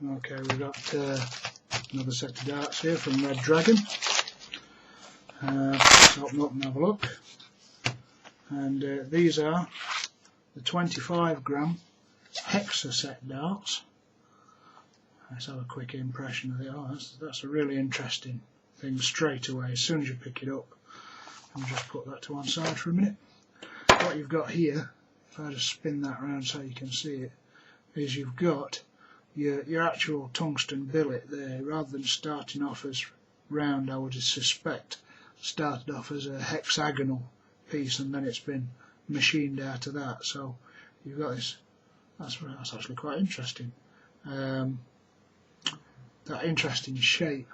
Okay, we've got another set of darts here from Red Dragon. Let's open up and have a look. And these are the 25-gram Hexoset darts. Let's have a quick impression of it. Oh, that's a really interesting thing straight away as soon as you pick it up. I'll just put that to one side for a minute. What you've got here, if I just spin that around so you can see it, is you've got your actual tungsten billet there. Rather than starting off as round, I would suspect started off as a hexagonal piece and then it's been machined out of that. So you've got this. That's actually quite interesting. That interesting shape.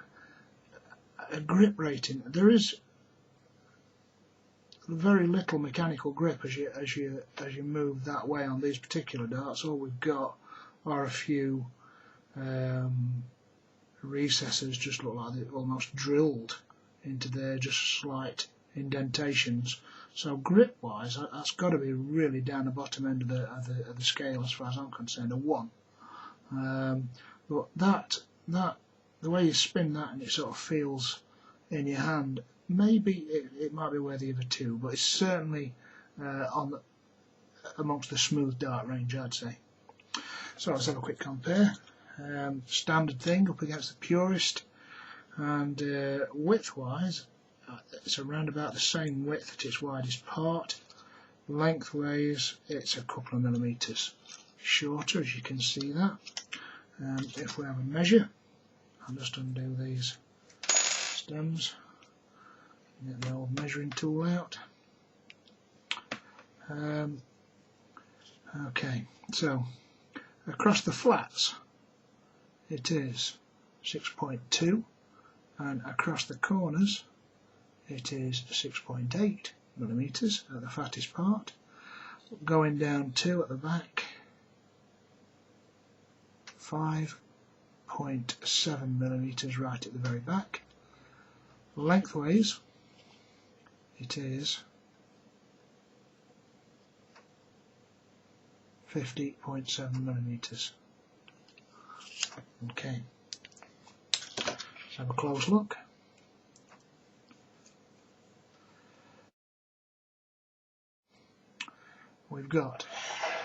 A grip rating. There is very little mechanical grip as you move that way on these particular darts. All we've got are a few recesses, just look like they're almost drilled into there, just slight indentations. So grip wise, that's got to be really down the bottom end of the scale as far as I'm concerned, a 1. But that the way you spin that and it sort of feels in your hand, maybe it might be worthy of a 2, but it's certainly amongst the smooth dart range, I'd say. So let's have a quick compare. Standard thing up against the purist, and width wise it's around about the same width at its widest part. Lengthways it's a couple of millimetres shorter, as you can see that. If we have a measure, I'll just undo these stems, get the old measuring tool out. Okay, so across the flats it is 6.2, and across the corners it is 6.8 millimetres at the fattest part. Going down 2 at the back, 5.7 millimetres right at the very back. Lengthways it is 50.7 millimetres. Okay, let's have a close look. We've got,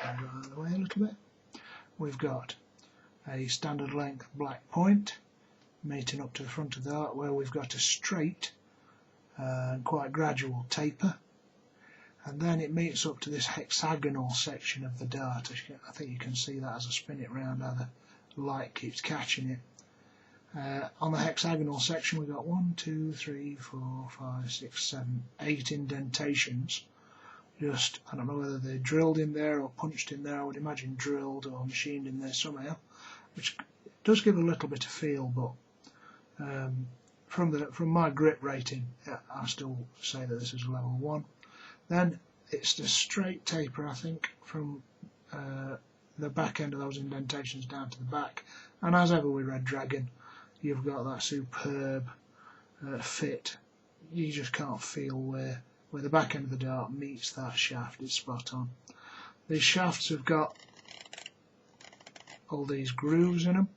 I'll go out of the way a little bit, we've got a standard length black point meeting up to the front of the dart, where we've got a straight and quite gradual taper, and then it meets up to this hexagonal section of the dart. I think you can see that as I spin it round, how the light keeps catching it. On the hexagonal section we've got 1, 2, 3, 4, 5, 6, 7, 8 indentations. Just, I don't know whether they're drilled in there or punched in there. I would imagine drilled or machined in there somehow, which does give a little bit of feel, but from my grip rating, I still say that this is a level 1. Then it's the straight taper, I think, from the back end of those indentations down to the back, and as ever with Red Dragon, you've got that superb fit. You just can't feel where the back end of the dart meets that shaft. It's spot on. These shafts have got all these grooves in them,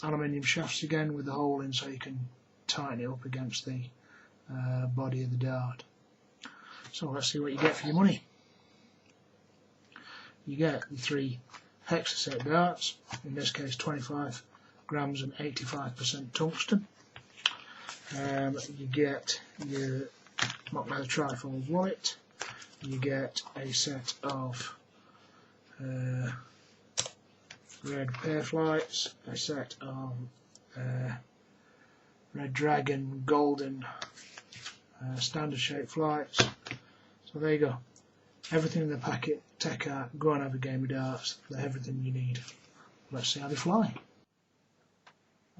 aluminium shafts again with the hole in so you can tighten it up against the body of the dart. So let's see what you get for your money. You get the 3 Hexoset darts, in this case 25 grams and 85% tungsten. You get your mock leather trifold wallet. You get a set of red pear flights, a set of Red Dragon golden standard shape flights. So there you go. Everything in the packet. Take out, go and have a game of darts. They're everything you need. Let's see how they fly.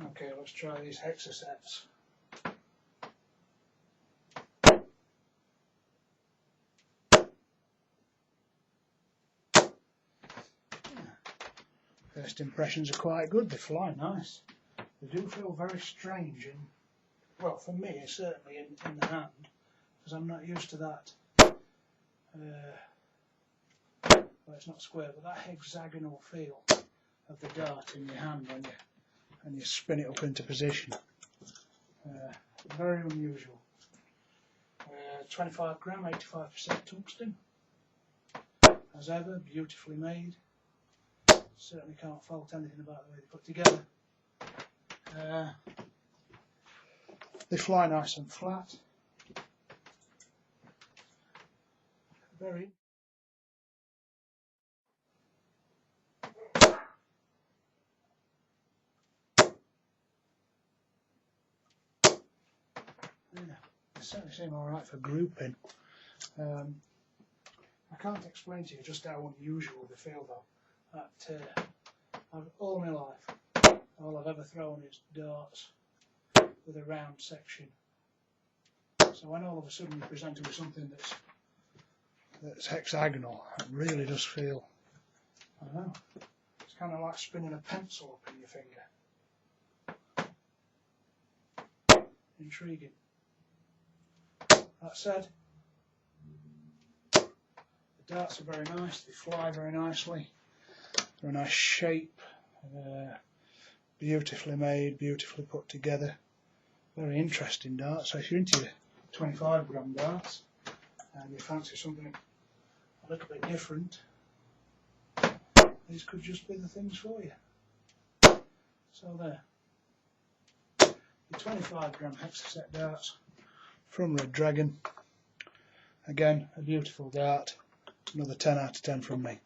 Okay, let's try these Hexosets. First impressions are quite good. They fly nice. They do feel very strange, and well, for me, certainly in the hand, because I'm not used to that. Well, it's not square, but that hexagonal feel of the dart in your hand when you spin it up into position. Very unusual. 25 gram, 85% tungsten. As ever, beautifully made. Certainly can't fault anything about the way they put together. They fly nice and flat. Very. Yeah, they certainly seem alright for grouping. I can't explain to you just how unusual they feel though. That all my life, all I've ever thrown is darts with a round section. So when all of a sudden you're presented with something that's hexagonal, it really does feel, I don't know, it's kind of like spinning a pencil up in your finger. Intriguing. That said, the darts are very nice, they fly very nicely, they're a nice shape, beautifully made, beautifully put together. Very interesting darts. So if you're into your 25 gram darts and you fancy something a little bit different, these could just be the things for you. So there, the 25 gram Hexoset darts from Red Dragon. Again, a beautiful dart. Another 10 out of 10 from me.